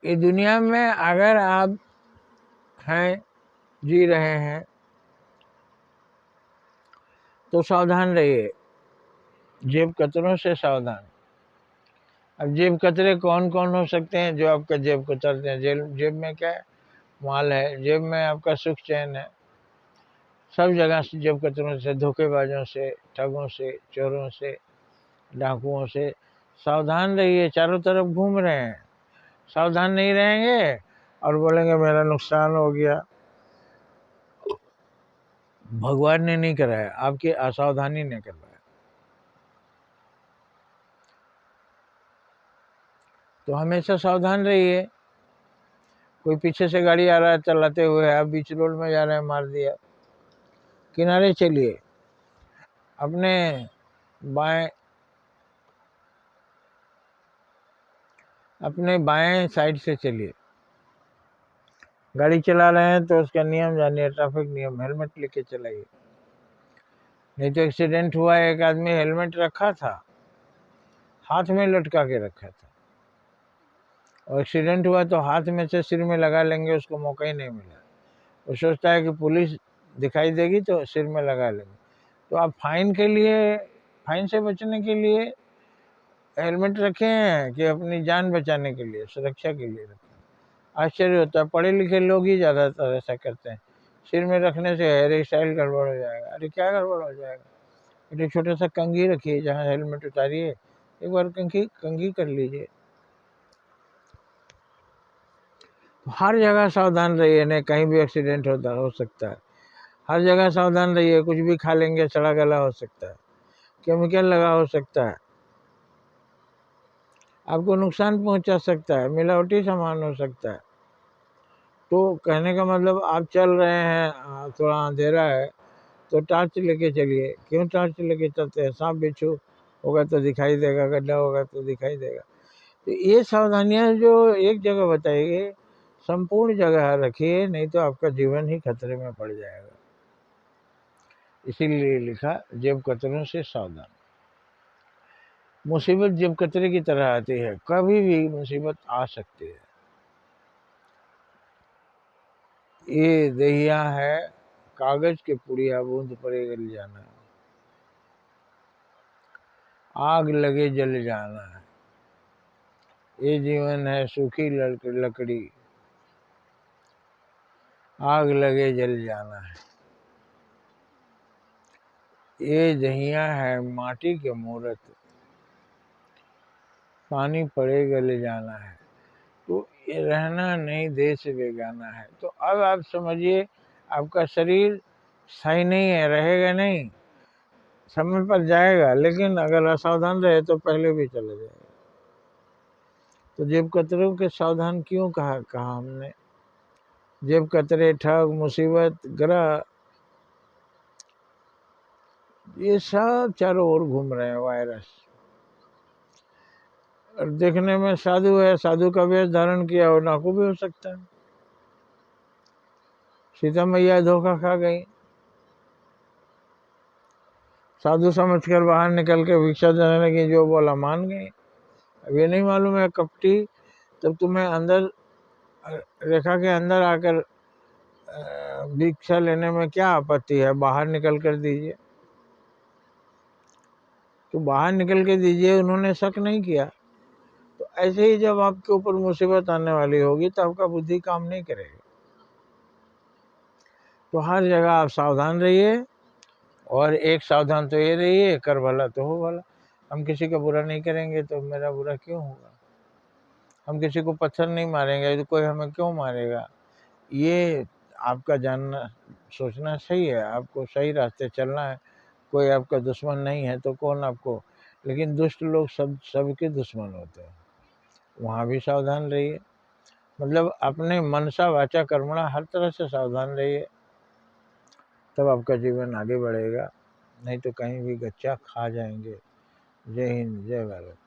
ये दुनिया में अगर आप हैं, जी रहे हैं, तो सावधान रहिए, जेब कतरों से सावधान। अब जेब कतरे कौन कौन हो सकते हैं? जो आपका जेब कतरते हैं। जेब में क्या है? माल है। जेब में आपका सुख चैन है। सब जगह से जेब कतरों से, धोखेबाजों से, ठगों से, चोरों से, डाकुओं से सावधान रहिए। चारों तरफ घूम रहे हैं। सावधान नहीं रहेंगे और बोलेंगे मेरा नुकसान हो गया। भगवान ने नहीं कराया, आपकी असावधानी ने करवाया। तो हमेशा सावधान रहिए। कोई पीछे से गाड़ी आ रहा है चलाते हुए, आप बीच रोड में जा रहे हैं, मार दिया। किनारे चलिए, अपने बाएं साइड से चलिए। गाड़ी चला रहे हैं तो उसका नियम जानिए, ट्रैफिक नियम। हेलमेट लेके चलाइए, नहीं तो एक्सीडेंट हुआ है। एक आदमी हेलमेट रखा था, हाथ में लटका के रखा था, और एक्सीडेंट हुआ तो हाथ में से सिर में लगा लेंगे, उसको मौका ही नहीं मिला। वो सोचता है कि पुलिस दिखाई देगी तो सिर में लगा लेंगे। तो आप फाइन से बचने के लिए हेलमेट रखे हैं कि अपनी जान बचाने के लिए, सुरक्षा के लिए रखे? आश्चर्य होता है, पढ़े लिखे लोग ही ज़्यादातर ऐसा करते हैं। सिर में रखने से हेयर स्टाइल गड़बड़ हो जाएगा। अरे क्या गड़बड़ हो जाएगा? एक छोटा सा कंघी रखिए, जहाँ हेलमेट उतारिए एक बार कंघी कर लीजिए। हर जगह सावधान रहिए, नहीं कहीं भी एक्सीडेंट हो सकता है। हर जगह सावधान रहिए, कुछ भी खा लेंगे सड़ा गला हो सकता है, केमिकल लगा हो सकता है, आपको नुकसान पहुंचा सकता है, मिलावटी सामान हो सकता है। तो कहने का मतलब, आप चल रहे हैं, थोड़ा अंधेरा है तो टॉर्च लेके चलिए। क्यों टॉर्च लेके चलते हैं? सांप बिच्छू होगा तो दिखाई देगा, गड्ढा होगा तो दिखाई देगा। तो ये सावधानियां जो एक जगह बताइए, संपूर्ण जगह रखिए, नहीं तो आपका जीवन ही खतरे में पड़ जाएगा। इसीलिए लिखा, जेब कतरों से सावधान। मुसीबत जेब कतरे की तरह आती है, कभी भी मुसीबत आ सकती है। ये दहिया है कागज के पुड़िया, बूंद पड़े गल जाना, आग लगे जल जाना है। ये जीवन है सूखी लकड़ी, आग लगे जल जाना है। ये दहिया है माटी के मूरत, पानी पड़े गले जाना है। तो ये रहना नहीं देश बेगाना है। तो अब आप समझिए, आपका शरीर सही नहीं है, रहेगा नहीं, समय पर जाएगा, लेकिन अगर असावधान रहे तो पहले भी चले जाएगा। तो जेब कतरों के सावधान क्यों कहा हमने? जेब कतरे, ठग, मुसीबत, ग्रह, ये सब चारों ओर घूम रहे हैं, वायरस। और देखने में साधु है, साधु का वेश धारण किया हो, नाकू भी हो सकता है। सीता मैया धोखा खा गई, साधु समझकर बाहर निकल के भिक्षा देने लगी, जो बोला मान गई। अब ये नहीं मालूम है कपटी, तब तुम्हें अंदर रेखा के अंदर आकर भिक्षा लेने में क्या आपत्ति है? बाहर निकल कर दीजिए। तो बाहर निकल के दीजिए, उन्होंने शक नहीं किया। तो ऐसे ही जब आपके ऊपर मुसीबत आने वाली होगी तो आपका बुद्धि काम नहीं करेगी। तो हर जगह आप सावधान रहिए, और एक सावधान तो ये रहिए, कर भला तो हो भला। हम किसी का बुरा नहीं करेंगे तो मेरा बुरा क्यों होगा? हम किसी को पत्थर नहीं मारेंगे तो कोई हमें क्यों मारेगा? ये आपका जानना, सोचना सही है। आपको सही रास्ते चलना है। कोई आपका दुश्मन नहीं है तो कौन आपको, लेकिन दुष्ट लोग सबके दुश्मन होते हैं। वहाँ भी सावधान रहिए। मतलब अपने मनसा वाचा कर्मणा हर तरह से सावधान रहिए, तब आपका जीवन आगे बढ़ेगा, नहीं तो कहीं भी गच्चा खा जाएंगे। जय हिंद, जय भारत।